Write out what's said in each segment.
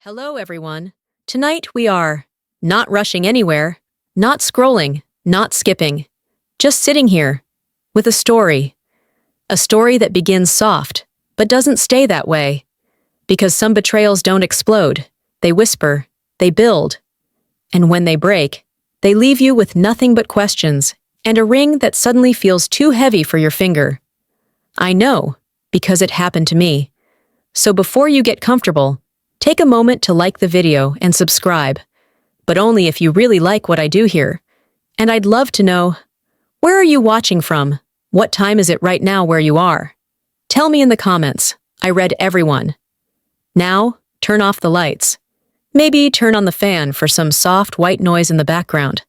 Hello, everyone. Tonight we are not rushing anywhere, not scrolling, not skipping, just sitting here with a story. A story that begins soft, but doesn't stay that way. Because some betrayals don't explode, they whisper, they build. And when they break, they leave you with nothing but questions and a ring that suddenly feels too heavy for your finger. I know, because it happened to me. So before you get comfortable, take a moment to like the video and subscribe, but only if you really like what I do here. And I'd love to know, where are you watching from? What time is it right now where you are? Tell me in the comments. I read everyone. Now, turn off the lights. Maybe turn on the fan for some soft white noise in the background.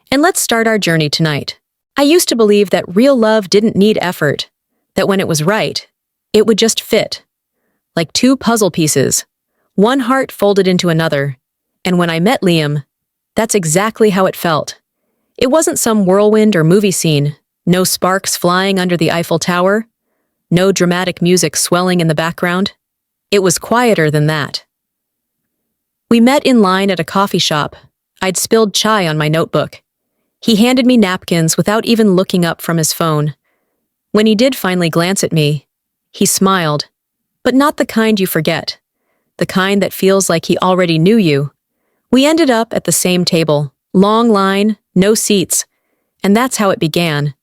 And let's start our journey tonight. I used to believe that real love didn't need effort, that when it was right, it would just fit. Like two puzzle pieces. One heart folded into another, and when I met Liam, that's exactly how it felt. It wasn't some whirlwind or movie scene, no sparks flying under the Eiffel Tower, no dramatic music swelling in the background. It was quieter than that. We met in line at a coffee shop. I'd spilled chai on my notebook. He handed me napkins without even looking up from his phone. When he did finally glance at me, he smiled, but not the kind you forget. The kind that feels like he already knew you. We ended up at the same table, long line, no seats, and that's how it began,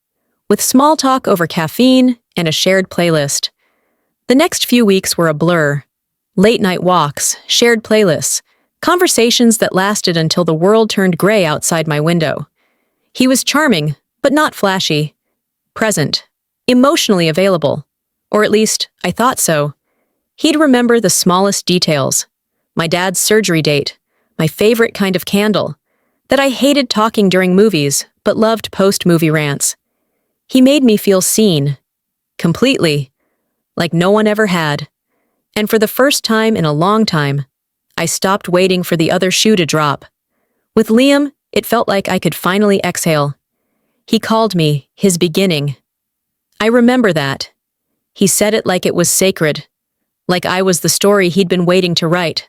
with small talk over caffeine and a shared playlist. The next few weeks were a blur. Late-night walks, shared playlists, conversations that lasted until the world turned gray outside my window. He was charming, but not flashy. Present, emotionally available, or at least I thought so. He'd remember the smallest details, my dad's surgery date, my favorite kind of candle, that I hated talking during movies but loved post-movie rants. He made me feel seen, completely, like no one ever had. And for the first time in a long time, I stopped waiting for the other shoe to drop. With Liam, it felt like I could finally exhale. He called me his beginning. I remember that. He said it like it was sacred. Like I was the story he'd been waiting to write.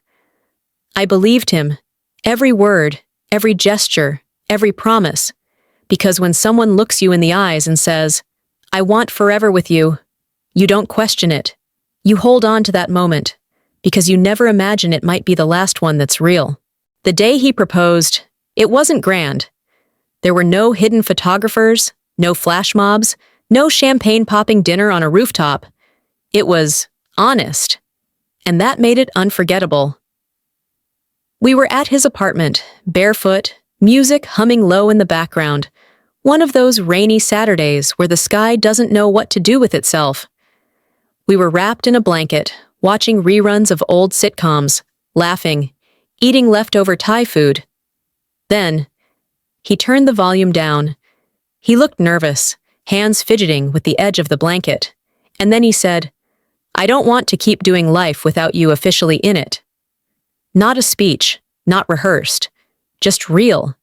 I believed him, every word, every gesture, every promise, because when someone looks you in the eyes and says, "I want forever with you," you don't question it. You hold on to that moment, because you never imagine it might be the last one that's real. The day he proposed, it wasn't grand. There were no hidden photographers, no flash mobs, no champagne-popping dinner on a rooftop. It was honest, and that made it unforgettable. We were at his apartment, barefoot, music humming low in the background, one of those rainy Saturdays where the sky doesn't know what to do with itself. We were wrapped in a blanket, watching reruns of old sitcoms, laughing, eating leftover Thai food. Then, he turned the volume down. He looked nervous, hands fidgeting with the edge of the blanket, and then he said, "I don't want to keep doing life without you officially in it." Not a speech, not rehearsed, just real.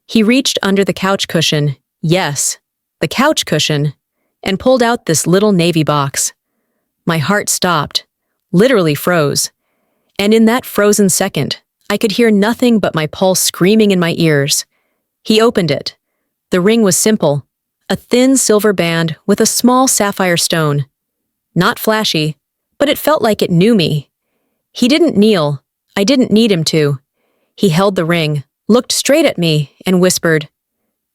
He reached under the couch cushion, yes, the couch cushion, and pulled out this little navy box. My heart stopped, literally froze. And in that frozen second, I could hear nothing but my pulse screaming in my ears. He opened it. The ring was simple, a thin silver band with a small sapphire stone. Not flashy, but it felt like it knew me. He didn't kneel. I didn't need him to. He held the ring, looked straight at me, and whispered,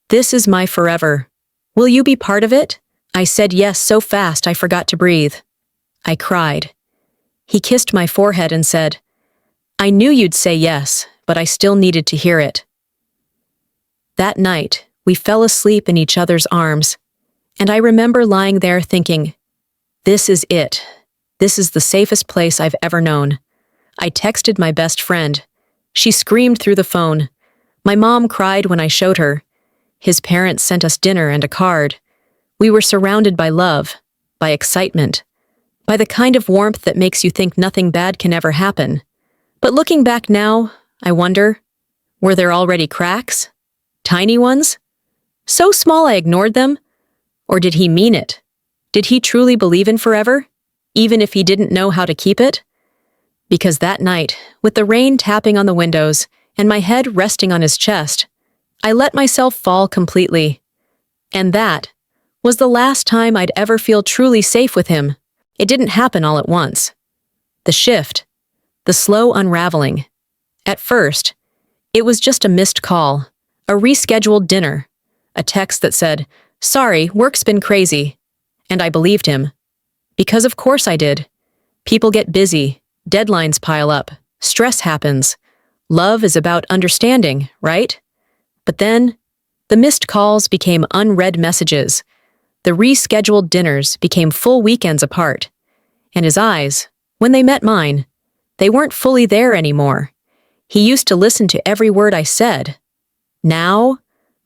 "This is my forever. Will you be part of it?" I said yes so fast I forgot to breathe. I cried. He kissed my forehead and said, "I knew you'd say yes, but I still needed to hear it." That night, we fell asleep in each other's arms, and I remember lying there thinking, this is it. This is the safest place I've ever known. I texted my best friend. She screamed through the phone. My mom cried when I showed her. His parents sent us dinner and a card. We were surrounded by love, by excitement, by the kind of warmth that makes you think nothing bad can ever happen. But looking back now, I wonder, were there already cracks? Tiny ones? So small I ignored them? Or did he mean it? Did he truly believe in forever, even if he didn't know how to keep it? Because that night, with the rain tapping on the windows and my head resting on his chest, I let myself fall completely. And that was the last time I'd ever feel truly safe with him. It didn't happen all at once. The shift, the slow unraveling. At first, it was just a missed call, a rescheduled dinner, a text that said, "Sorry, work's been crazy." And I believed him. Because of course I did. People get busy, deadlines pile up, stress happens. Love is about understanding, right? But then, the missed calls became unread messages. The rescheduled dinners became full weekends apart. And his eyes, when they met mine, they weren't fully there anymore. He used to listen to every word I said. Now,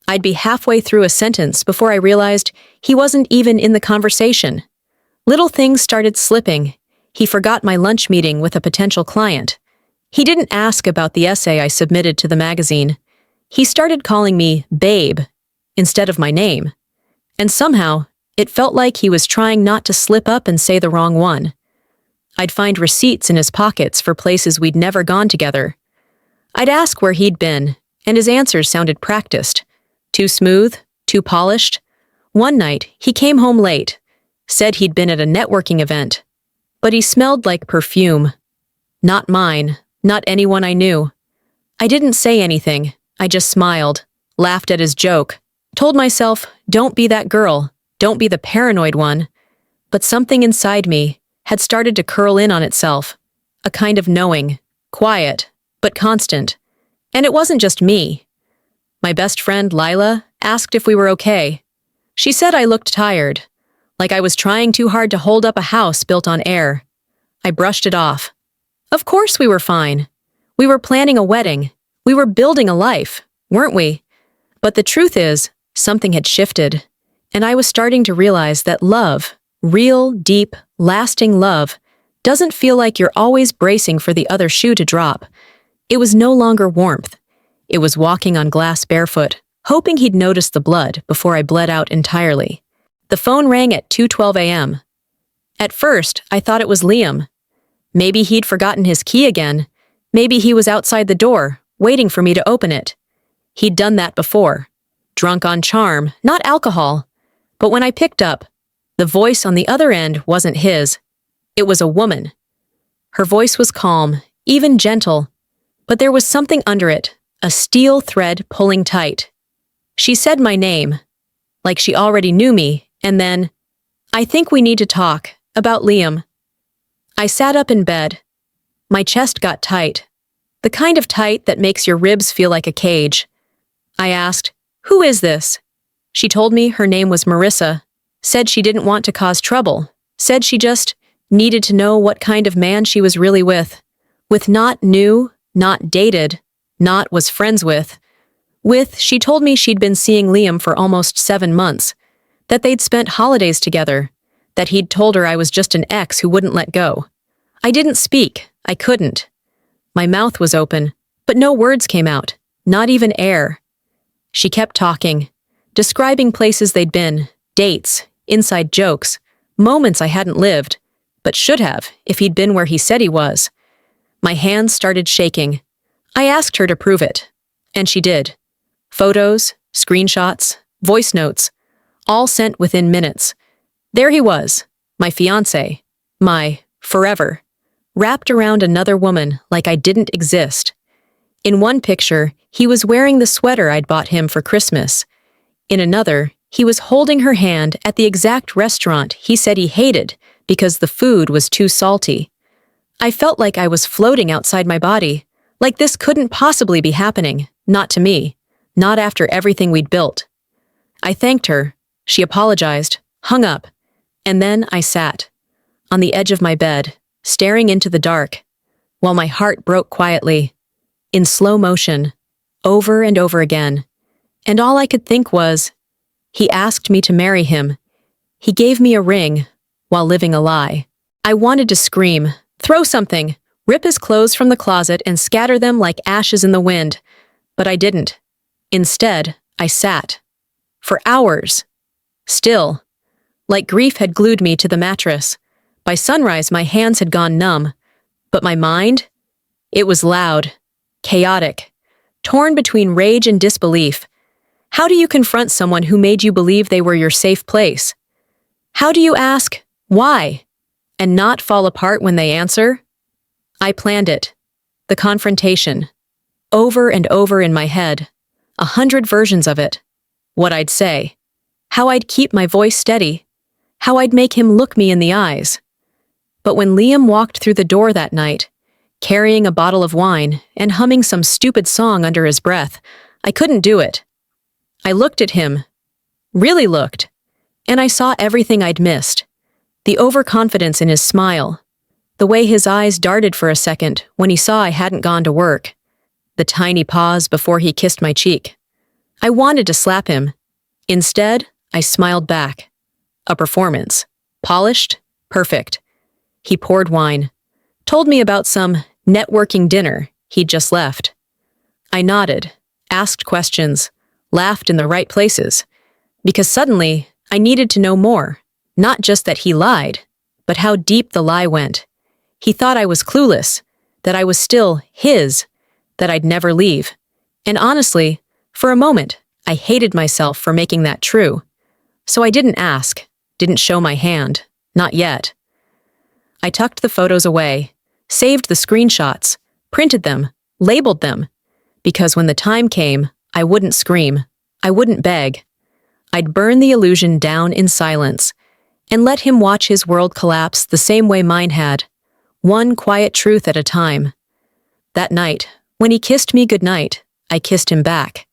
I'd be halfway through a sentence before I realized he wasn't even in the conversation. Little things started slipping. He forgot my lunch meeting with a potential client. He didn't ask about the essay I submitted to the magazine. He started calling me Babe instead of my name. And somehow, it felt like he was trying not to slip up and say the wrong one. I'd find receipts in his pockets for places we'd never gone together. I'd ask where he'd been, and his answers sounded practiced. Too smooth, too polished. One night, he came home late, said he'd been at a networking event, but he smelled like perfume. Not mine, not anyone I knew. I didn't say anything. I just smiled, laughed at his joke, told myself, don't be that girl, don't be the paranoid one. But something inside me had started to curl in on itself, a kind of knowing, quiet, but constant. And it wasn't just me. My best friend, Lila, asked if we were okay. She said I looked tired, like I was trying too hard to hold up a house built on air. I brushed it off. Of course we were fine. We were planning a wedding. We were building a life, weren't we? But the truth is, something had shifted, and I was starting to realize that love, real, deep, lasting love, doesn't feel like you're always bracing for the other shoe to drop. It was no longer warmth. It was walking on glass barefoot, hoping he'd notice the blood before I bled out entirely. The phone rang at 2:12 a.m. At first, I thought it was Liam. Maybe he'd forgotten his key again. Maybe he was outside the door, waiting for me to open it. He'd done that before. Drunk on charm, not alcohol. But when I picked up, the voice on the other end wasn't his. It was a woman. Her voice was calm, even gentle, but there was something under it, a steel thread pulling tight. She said my name, like she already knew me, and then, "I think we need to talk, about Liam." I sat up in bed. My chest got tight, the kind of tight that makes your ribs feel like a cage. I asked, "Who is this?" She told me her name was Marissa, said she didn't want to cause trouble, said she just needed to know what kind of man she was really with. With not new, not dated, not was friends with. She told me she'd been seeing Liam for almost 7 months, that they'd spent holidays together, that he'd told her I was just an ex who wouldn't let go. I didn't speak. I couldn't. My mouth was open, but no words came out, not even air. She kept talking, describing places they'd been, dates, inside jokes, moments I hadn't lived, but should have if he'd been where he said he was. My hands started shaking. I asked her to prove it, and she did. Photos, screenshots, voice notes, all sent within minutes. There he was, my fiancé, my forever, wrapped around another woman like I didn't exist. In one picture, he was wearing the sweater I'd bought him for Christmas. In another, he was holding her hand at the exact restaurant he said he hated because the food was too salty. I felt like I was floating outside my body, like this couldn't possibly be happening, not to me, not after everything we'd built. I thanked her. She apologized, hung up, and then I sat, on the edge of my bed, staring into the dark, while my heart broke quietly, in slow motion, over and over again. And all I could think was, he asked me to marry him. He gave me a ring, while living a lie. I wanted to scream, throw something, rip his clothes from the closet and scatter them like ashes in the wind. But I didn't. Instead, I sat. For hours. Still. Like grief had glued me to the mattress. By sunrise, my hands had gone numb. But my mind? It was loud, chaotic, torn between rage and disbelief. How do you confront someone who made you believe they were your safe place? How do you ask, why, and not fall apart when they answer? I planned it. The confrontation. Over and over in my head. 100 versions of it. What I'd say. How I'd keep my voice steady. How I'd make him look me in the eyes. But when Liam walked through the door that night, carrying a bottle of wine and humming some stupid song under his breath, I couldn't do it. I looked at him. Really looked. And I saw everything I'd missed. The overconfidence in his smile. The way his eyes darted for a second when he saw I hadn't gone to work. The tiny pause before he kissed my cheek. I wanted to slap him. Instead, I smiled back. A performance. Polished, perfect. He poured wine. Told me about some networking dinner he'd just left. I nodded, asked questions, laughed in the right places. Because suddenly, I needed to know more. Not just that he lied, but how deep the lie went. He thought I was clueless, that I was still his, that I'd never leave. And honestly, for a moment, I hated myself for making that true. So I didn't ask, didn't show my hand, not yet. I tucked the photos away, saved the screenshots, printed them, labeled them, because when the time came, I wouldn't scream, I wouldn't beg. I'd burn the illusion down in silence and let him watch his world collapse the same way mine had, one quiet truth at a time. That night, when he kissed me goodnight, I kissed him back,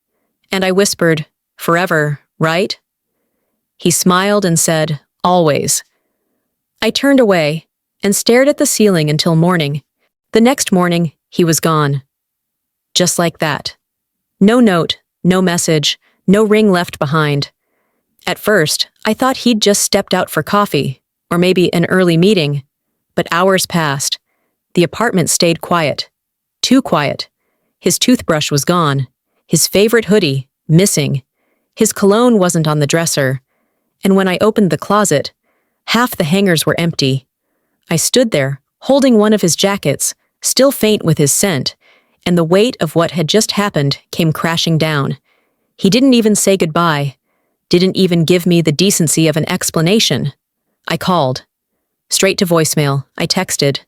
and I whispered, "Forever, right?" He smiled and said, "Always." I turned away and stared at the ceiling until morning. The next morning, he was gone. Just like that. No note, no message, no ring left behind. At first, I thought he'd just stepped out for coffee, or maybe an early meeting. But hours passed. The apartment stayed quiet. Too quiet. His toothbrush was gone. His favorite hoodie, missing. His cologne wasn't on the dresser. And when I opened the closet, half the hangers were empty. I stood there, holding one of his jackets, still faint with his scent, and the weight of what had just happened came crashing down. He didn't even say goodbye. Didn't even give me the decency of an explanation. I called. Straight to voicemail, I texted.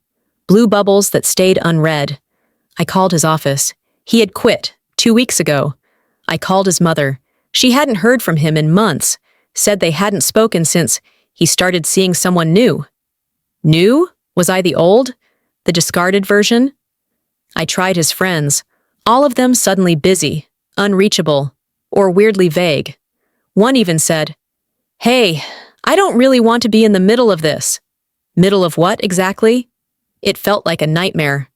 Blue bubbles that stayed unread. I called his office. He had quit 2 weeks ago. I called his mother. She hadn't heard from him in months, said they hadn't spoken since he started seeing someone new. New? Was I the old? The discarded version? I tried his friends, all of them suddenly busy, unreachable, or weirdly vague. One even said, "Hey, I don't really want to be in the middle of this." Middle of what, exactly? It felt like a nightmare.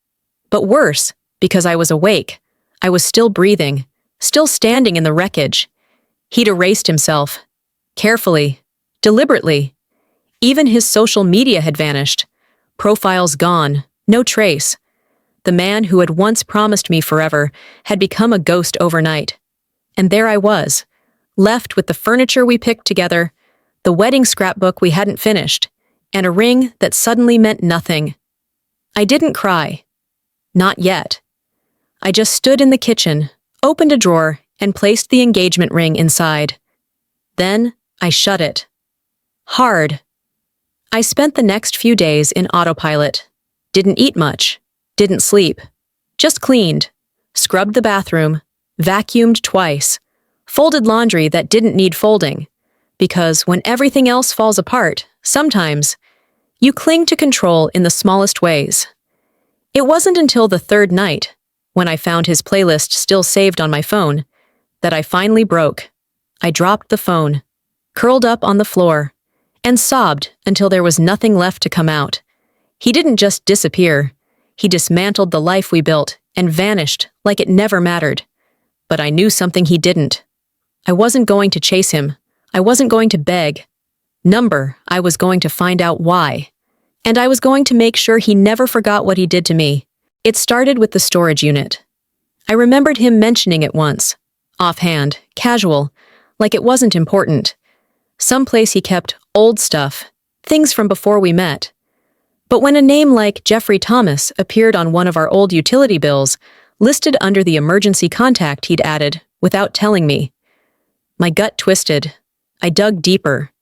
But worse, because I was awake. I was still breathing, still standing in the wreckage. He'd erased himself. Carefully, deliberately. Even his social media had vanished. Profiles gone, no trace. The man who had once promised me forever had become a ghost overnight. And there I was, left with the furniture we picked together, the wedding scrapbook we hadn't finished, and a ring that suddenly meant nothing. I didn't cry. Not yet. I just stood in the kitchen, opened a drawer, and placed the engagement ring inside. Then I shut it. Hard. I spent the next few days in autopilot. Didn't eat much. Didn't sleep. Just cleaned. Scrubbed the bathroom. Vacuumed twice. Folded laundry that didn't need folding. Because when everything else falls apart, sometimes, you cling to control in the smallest ways. It wasn't until the third night, when I found his playlist still saved on my phone, that I finally broke. I dropped the phone, curled up on the floor, and sobbed until there was nothing left to come out. He didn't just disappear. He dismantled the life we built and vanished like it never mattered. But I knew something he didn't. I wasn't going to chase him. I wasn't going to beg. I was going to find out why. And I was going to make sure he never forgot what he did to me. It started with the storage unit. I remembered him mentioning it once. Offhand, casual, like it wasn't important. Someplace he kept old stuff, things from before we met. But when a name like Jeffrey Thomas appeared on one of our old utility bills, listed under the emergency contact he'd added, without telling me, my gut twisted. I dug deeper,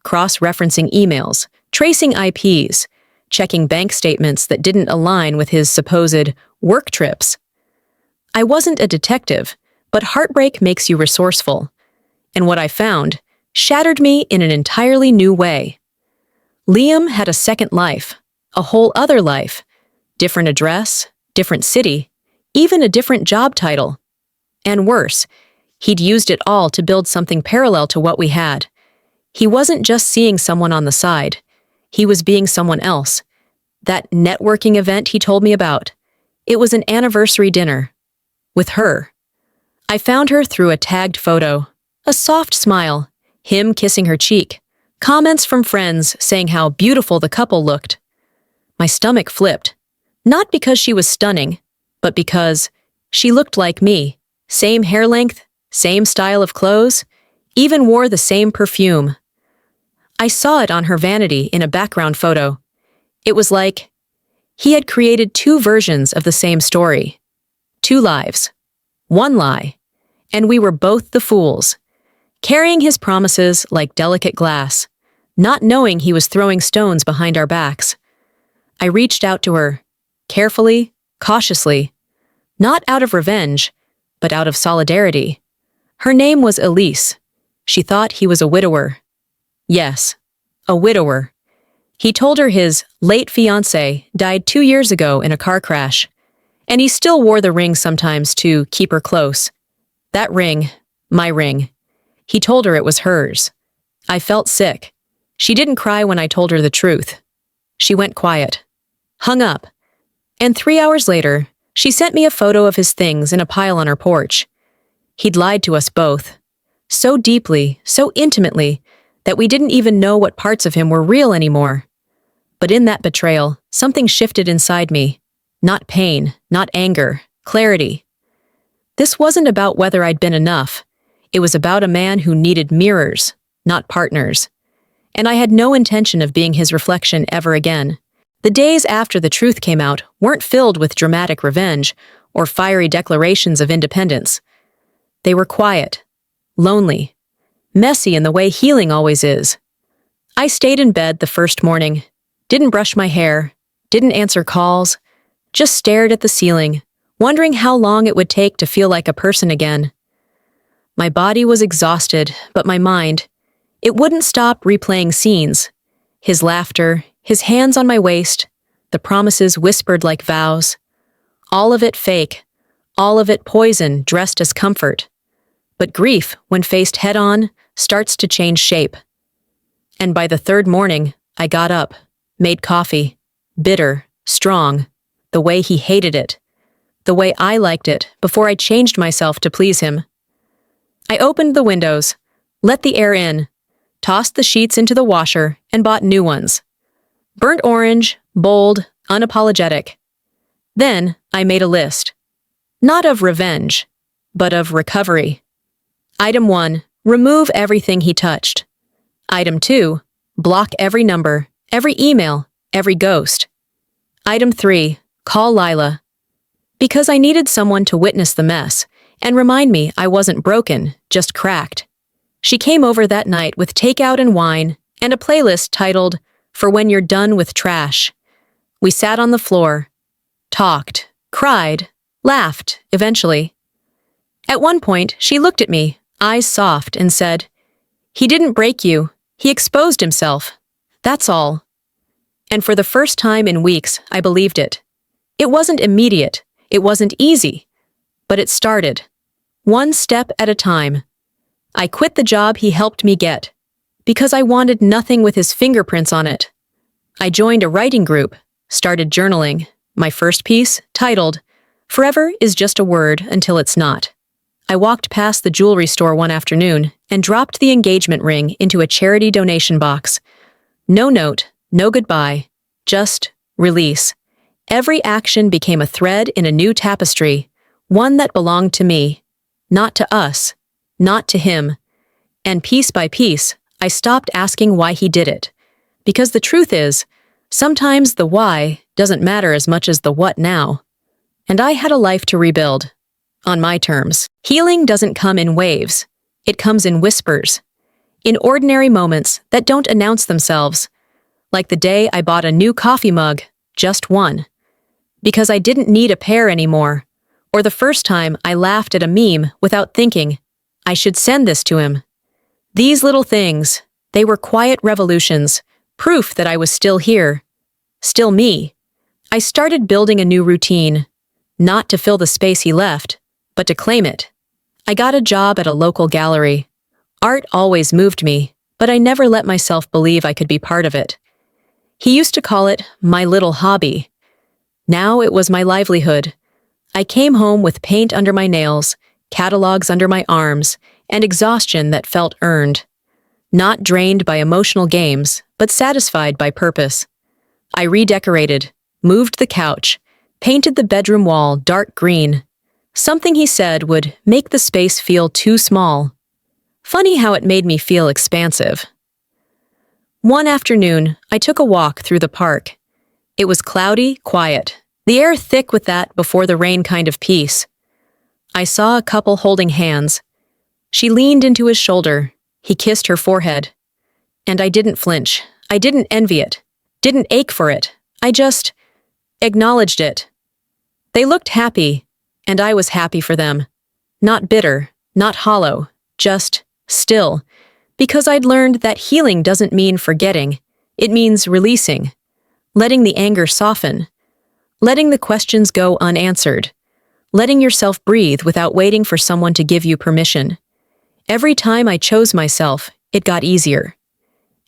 cross-referencing emails, tracing IPs, checking bank statements that didn't align with his supposed work trips. I wasn't a detective, but heartbreak makes you resourceful. And what I found shattered me in an entirely new way. Liam had a second life, a whole other life, different address, different city, even a different job title. And worse, he'd used it all to build something parallel to what we had. He wasn't just seeing someone on the side. He was being someone else. That networking event he told me about, it was an anniversary dinner. With her. I found her through a tagged photo. A soft smile, him kissing her cheek, comments from friends saying how beautiful the couple looked. My stomach flipped. Not because she was stunning, but because she looked like me. Same hair length, same style of clothes, even wore the same perfume. I saw it on her vanity in a background photo. It was like he had created two versions of the same story. Two lives. One lie. And we were both the fools. Carrying his promises like delicate glass, not knowing he was throwing stones behind our backs. I reached out to her, carefully, cautiously, not out of revenge, but out of solidarity. Her name was Elise. She thought he was a widower. Yes, a widower. He told her his late fiancé died 2 years ago in a car crash, and he still wore the ring sometimes to keep her close. That ring, my ring. He told her it was hers. I felt sick. She didn't cry when I told her the truth. She went quiet, hung up, and 3 hours later, she sent me a photo of his things in a pile on her porch. He'd lied to us both, so deeply, so intimately, that we didn't even know what parts of him were real anymore. But in that betrayal, something shifted inside me. Not pain, not anger, clarity. This wasn't about whether I'd been enough. It was about a man who needed mirrors, not partners. And I had no intention of being his reflection ever again. The days after the truth came out weren't filled with dramatic revenge or fiery declarations of independence. They were quiet, lonely, messy in the way healing always is. I stayed in bed the first morning, didn't brush my hair, didn't answer calls, just stared at the ceiling, wondering how long it would take to feel like a person again. My body was exhausted, but my mind, it wouldn't stop replaying scenes. His laughter, his hands on my waist, the promises whispered like vows. All of it fake, all of it poison dressed as comfort. But grief, when faced head-on, starts to change shape. And by the third morning, I got up, made coffee, bitter, strong, the way he hated it, the way I liked it before I changed myself to please him. I opened the windows, let the air in, tossed the sheets into the washer, and bought new ones. Burnt orange, bold, unapologetic. Then I made a list. Not of revenge, but of recovery. Item 1, remove everything he touched. Item 2, block every number, every email, every ghost. Item 3, call Lila. Because I needed someone to witness the mess and remind me I wasn't broken, just cracked. She came over that night with takeout and wine and a playlist titled For When You're Done with Trash. We sat on the floor, talked, cried, laughed, eventually. At one point, she looked at me, eyes soft, and said, "He didn't break you. He exposed himself. That's all." And for the first time in weeks, I believed it. It wasn't immediate. It wasn't easy. But it started. One step at a time. I quit the job he helped me get, because I wanted nothing with his fingerprints on it. I joined a writing group, started journaling. My first piece, titled, "Forever is Just a Word Until It's Not." I walked past the jewelry store one afternoon and dropped the engagement ring into a charity donation box. No note, no goodbye, just release. Every action became a thread in a new tapestry, one that belonged to me, not to us, not to him. And piece by piece, I stopped asking why he did it. Because the truth is, Sometimes the why doesn't matter as much as the what now. And I had a life to rebuild. On my terms. Healing doesn't come in waves. It comes in whispers. In ordinary moments that don't announce themselves. Like the day I bought a new coffee mug, just one. Because I didn't need a pair anymore. Or the first time I laughed at a meme without thinking, I should send this to him. These little things, they were quiet revolutions, proof that I was still here. Still me. I started building a new routine. Not to fill the space he left, but to claim it. I got a job at a local gallery. Art always moved me, but I never let myself believe I could be part of it. He used to call it my little hobby. Now it was my livelihood. I came home with paint under my nails, catalogs under my arms, and exhaustion that felt earned. Not drained by emotional games, but satisfied by purpose. I redecorated, moved the couch, painted the bedroom wall dark green. Something he said would make the space feel too small. Funny how it made me feel expansive. One afternoon, I took a walk through the park. It was cloudy, quiet, the air thick with that before the rain kind of peace. I saw a couple holding hands. She leaned into his shoulder. He kissed her forehead. And I didn't flinch. I didn't envy it. Didn't ache for it. I just acknowledged it. They looked happy, and I was happy for them. Not bitter, not hollow, just still. Because I'd learned that healing doesn't mean forgetting. It means releasing. Letting the anger soften. Letting the questions go unanswered. Letting yourself breathe without waiting for someone to give you permission. Every time I chose myself, it got easier.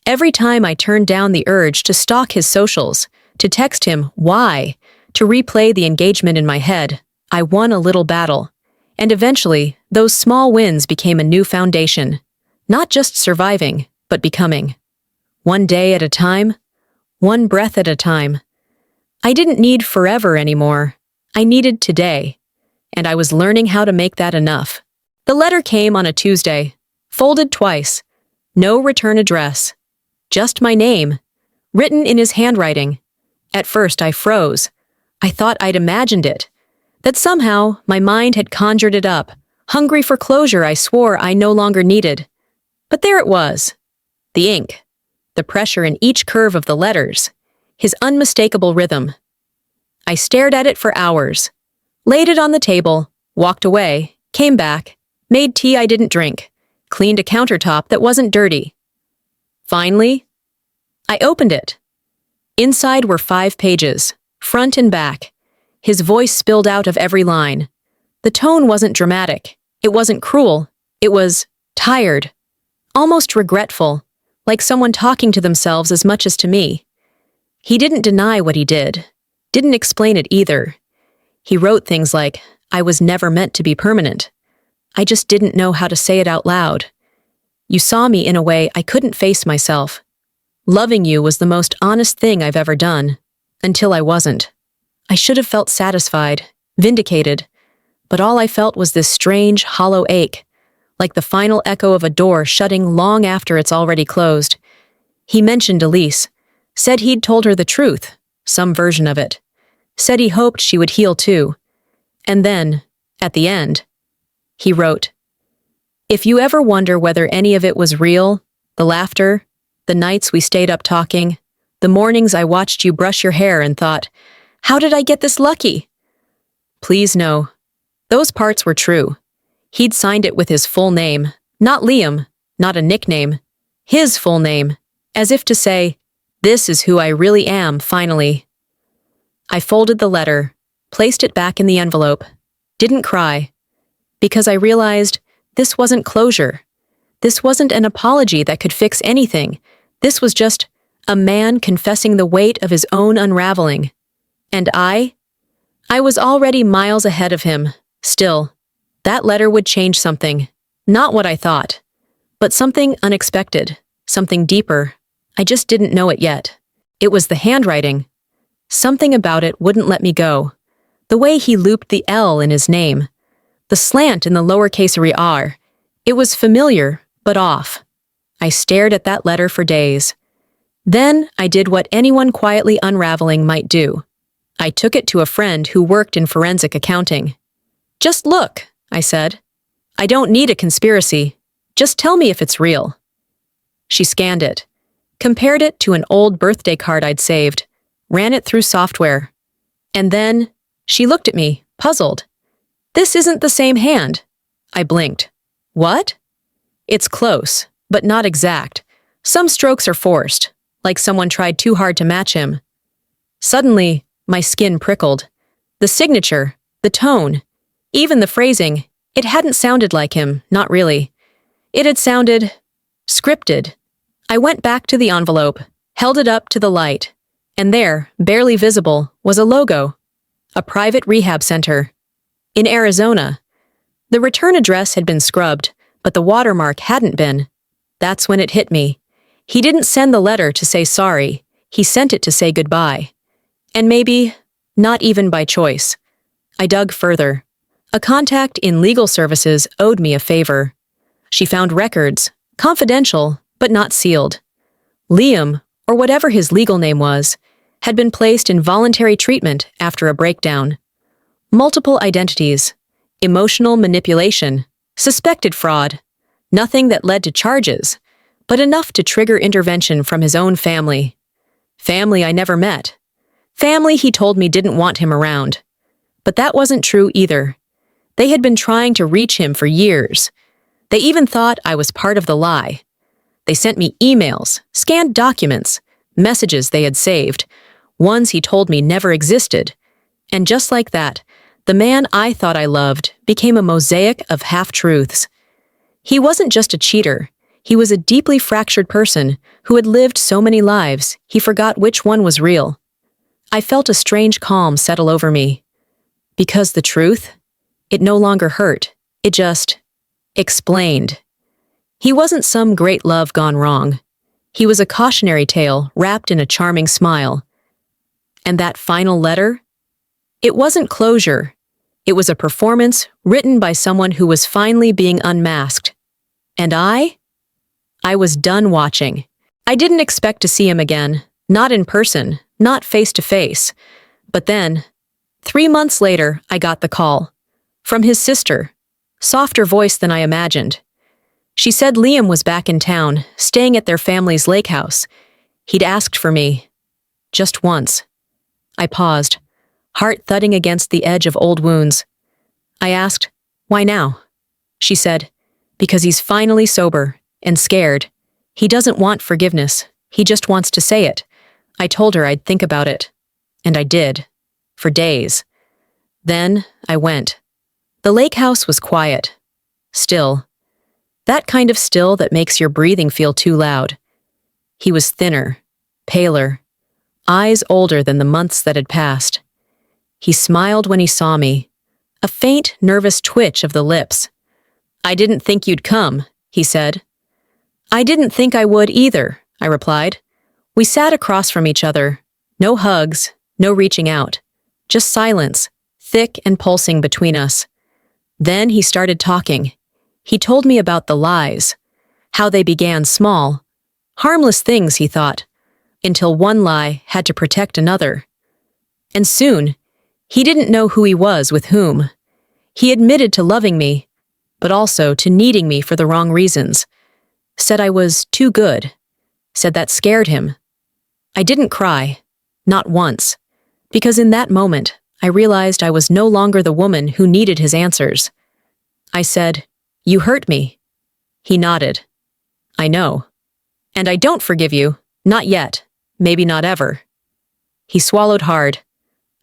Every time I turned down the urge to stalk his socials, to text him why, to replay the engagement in my head, I won a little battle. And eventually, those small wins became a new foundation. Not just surviving, but becoming. One day at a time, one breath at a time. I didn't need forever anymore. I needed today. And I was learning how to make that enough. The letter came on a Tuesday, folded twice. No return address. Just my name, written in his handwriting. At first I froze. I thought I'd imagined it. That somehow my mind had conjured it up, hungry for closure I swore I no longer needed. But there it was. The ink. The pressure in each curve of the letters. His unmistakable rhythm. I stared at it for hours. Laid it on the table, walked away, came back, made tea I didn't drink, cleaned a countertop that wasn't dirty. Finally, I opened it. Inside were 5 pages, front and back. His voice spilled out of every line. The tone wasn't dramatic. It wasn't cruel. It was tired. Almost regretful, like someone talking to themselves as much as to me. He didn't deny what he did. Didn't explain it either. He wrote things like, I was never meant to be permanent. I just didn't know how to say it out loud. You saw me in a way I couldn't face myself. Loving you was the most honest thing I've ever done. Until I wasn't. I should have felt satisfied, vindicated, but all I felt was this strange, hollow ache, like the final echo of a door shutting long after it's already closed. He mentioned Elise, said he'd told her the truth, some version of it, said he hoped she would heal too. And then, at the end, he wrote, If you ever wonder whether any of it was real, the laughter, the nights we stayed up talking, the mornings I watched you brush your hair and thought, how did I get this lucky? Please know, those parts were true. He'd signed it with his full name, not Liam, not a nickname, his full name, as if to say, this is who I really am, finally. I folded the letter, placed it back in the envelope, didn't cry, because I realized this wasn't closure. This wasn't an apology that could fix anything. This was just a man confessing the weight of his own unraveling. And I was already miles ahead of him. Still, that letter would change something. Not what I thought, but something unexpected, something deeper. I just didn't know it yet. It was the handwriting. Something about it wouldn't let me go. The way he looped the L in his name. The slant in the lowercase r. It was familiar, but off. I stared at that letter for days. Then I did what anyone quietly unraveling might do. I took it to a friend who worked in forensic accounting. "Just look," I said. "I don't need a conspiracy. Just tell me if it's real." She scanned it, compared it to an old birthday card I'd saved, ran it through software. And then she looked at me, puzzled. "This isn't the same hand." I blinked. "What?" "It's close, but not exact. Some strokes are forced, like someone tried too hard to match him." Suddenly, my skin prickled. The signature, the tone, even the phrasing, it hadn't sounded like him, not really. It had sounded scripted. I went back to the envelope, held it up to the light, and there, barely visible, was a logo. A private rehab center. In Arizona. The return address had been scrubbed, but the watermark hadn't been. That's when it hit me. He didn't send the letter to say sorry. He sent it to say goodbye. And maybe, not even by choice. I dug further. A contact in legal services owed me a favor. She found records, confidential, but not sealed. Liam, or whatever his legal name was, had been placed in voluntary treatment after a breakdown. Multiple identities, emotional manipulation, suspected fraud, nothing that led to charges, but enough to trigger intervention from his own family. Family I never met. Family he told me didn't want him around. But that wasn't true either. They had been trying to reach him for years. They even thought I was part of the lie. They sent me emails, scanned documents, messages they had saved, ones he told me never existed. And just like that, the man I thought I loved became a mosaic of half-truths. He wasn't just a cheater. He was a deeply fractured person who had lived so many lives, he forgot which one was real. I felt a strange calm settle over me. Because the truth, it no longer hurt. It just explained. He wasn't some great love gone wrong. He was a cautionary tale wrapped in a charming smile. And that final letter? It wasn't closure. It was a performance written by someone who was finally being unmasked. And I was done watching. I didn't expect to see him again, not in person, not face to face. But then, 3 months later, I got the call. From his sister, softer voice than I imagined. She said Liam was back in town, staying at their family's lake house. He'd asked for me. Just once. I paused, heart thudding against the edge of old wounds. I asked, "Why now?" She said, "Because he's finally sober and scared. He doesn't want forgiveness. He just wants to say it." I told her I'd think about it. And I did. For days. Then I went. The lake house was quiet. Still. That kind of still that makes your breathing feel too loud. He was thinner, paler, eyes older than the months that had passed. He smiled when he saw me, a faint, nervous twitch of the lips. "I didn't think you'd come," he said. "I didn't think I would either," I replied. We sat across from each other. No hugs, no reaching out. Just silence, thick and pulsing between us. Then he started talking. He told me about the lies, how they began small, harmless things, he thought, until one lie had to protect another. And soon, he didn't know who he was with whom. He admitted to loving me, but also to needing me for the wrong reasons. Said I was too good. Said that scared him. I didn't cry, not once, because in that moment, I realized I was no longer the woman who needed his answers. I said, "You hurt me." He nodded. "I know. And I don't forgive you, not yet, maybe not ever." He swallowed hard.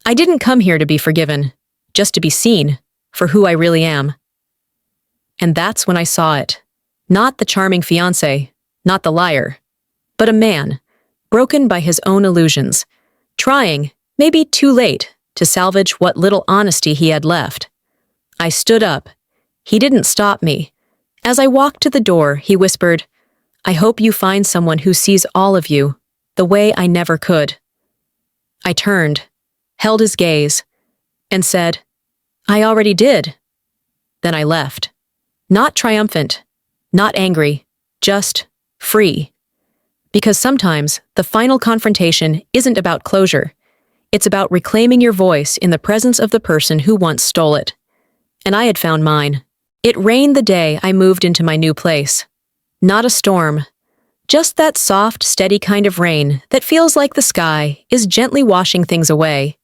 I didn't come here to be forgiven, just to be seen, for who I really am. And that's when I saw it. Not the charming fiancé, not the liar, but a man, broken by his own illusions, trying, maybe too late, to salvage what little honesty he had left. I stood up. He didn't stop me. As I walked to the door, he whispered, "I hope you find someone who sees all of you, the way I never could." I turned, held his gaze, and said, "I already did." Then I left. Not triumphant, not angry, just free. Because sometimes the final confrontation isn't about closure. It's about reclaiming your voice in the presence of the person who once stole it. And I had found mine. It rained the day I moved into my new place. Not a storm. Just that soft, steady kind of rain that feels like the sky is gently washing things away.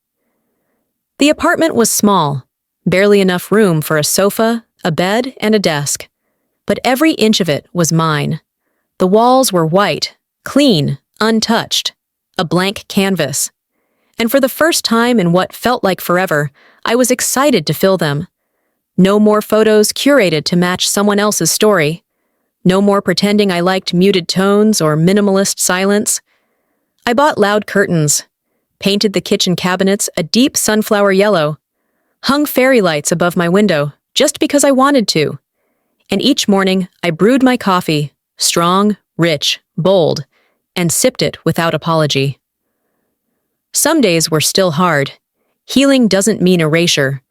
The apartment was small, barely enough room for a sofa, a bed, and a desk. But every inch of it was mine. The walls were white, clean, untouched, a blank canvas. And for the first time in what felt like forever, I was excited to fill them. No more photos curated to match someone else's story. No more pretending I liked muted tones or minimalist silence. I bought loud curtains, painted the kitchen cabinets a deep sunflower yellow, hung fairy lights above my window just because I wanted to. And each morning, I brewed my coffee, strong, rich, bold, and sipped it without apology. Some days were still hard. Healing doesn't mean erasure.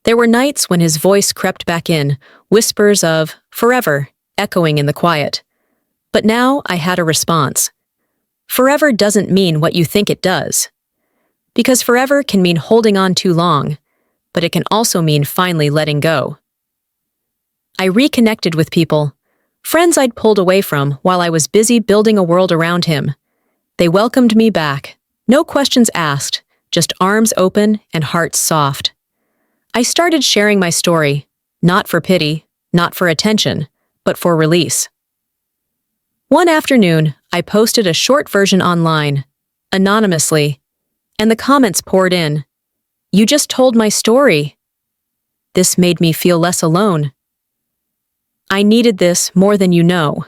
There were nights when his voice crept back in, whispers of forever echoing in the quiet. But now I had a response. Forever doesn't mean what you think it does. Because forever can mean holding on too long, but it can also mean finally letting go. I reconnected with people, friends I'd pulled away from while I was busy building a world around him. They welcomed me back, no questions asked, just arms open and hearts soft. I started sharing my story, not for pity, not for attention, but for release. One afternoon, I posted a short version online, anonymously, and the comments poured in. "You just told my story." This made me feel less alone. I needed this more than you know.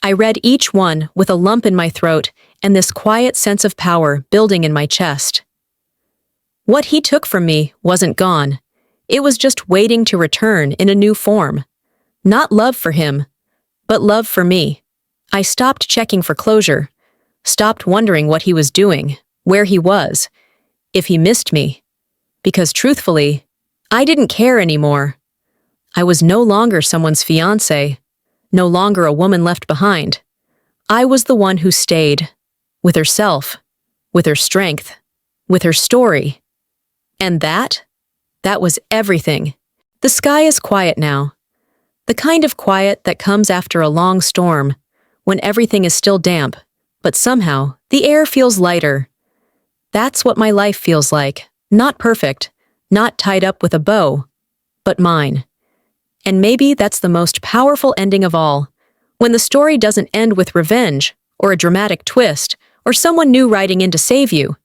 I read each one with a lump in my throat and this quiet sense of power building in my chest. What he took from me wasn't gone. It was just waiting to return in a new form. Not love for him, but love for me. I stopped checking for closure, stopped wondering what he was doing, where he was, if he missed me. Because truthfully, I didn't care anymore. I was no longer someone's fiancé, no longer a woman left behind. I was the one who stayed, with herself, with her strength, with her story. And that was everything. The sky is quiet now. The kind of quiet that comes after a long storm, when everything is still damp, but somehow the air feels lighter. That's what my life feels like. Not perfect, not tied up with a bow, but mine. And maybe that's the most powerful ending of all, when the story doesn't end with revenge, or a dramatic twist, or someone new riding in to save you.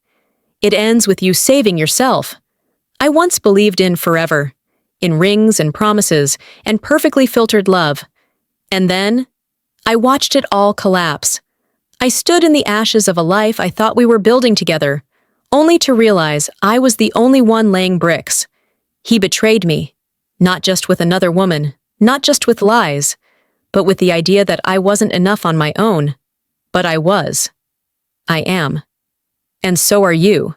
It ends with you saving yourself. I once believed in forever, in rings and promises, and perfectly filtered love. And then, I watched it all collapse. I stood in the ashes of a life I thought we were building together, only to realize I was the only one laying bricks. He betrayed me, not just with another woman, not just with lies, but with the idea that I wasn't enough on my own. But I was. I am. And so are you.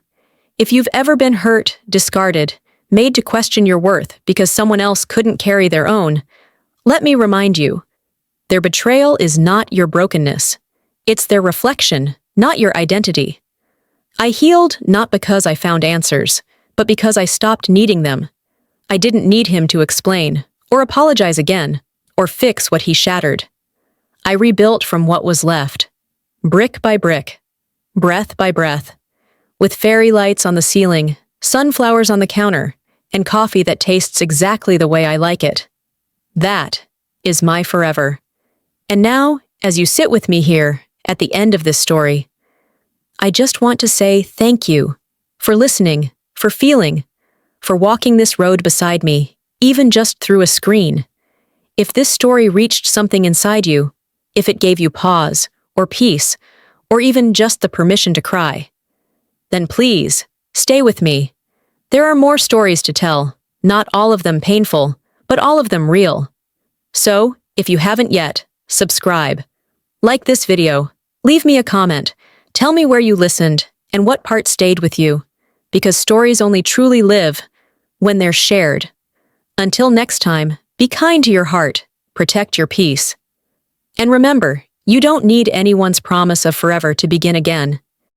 If you've ever been hurt, discarded, made to question your worth because someone else couldn't carry their own, let me remind you, their betrayal is not your brokenness. It's their reflection, not your identity. I healed not because I found answers, but because I stopped needing them. I didn't need him to explain, or apologize again, or fix what he shattered. I rebuilt from what was left, brick by brick, breath by breath, with fairy lights on the ceiling, sunflowers on the counter, and coffee that tastes exactly the way I like it. That is my forever. And now, as you sit with me here, at the end of this story, I just want to say thank you for listening, for feeling, for walking this road beside me, even just through a screen. If this story reached something inside you, if it gave you pause, or peace, or even just the permission to cry, then please, stay with me. There are more stories to tell, not all of them painful, but all of them real. So, if you haven't yet, subscribe. Like this video, leave me a comment, tell me where you listened and what part stayed with you, because stories only truly live when they're shared. Until next time, be kind to your heart, protect your peace. And remember, You don't need anyone's promise of forever to begin again.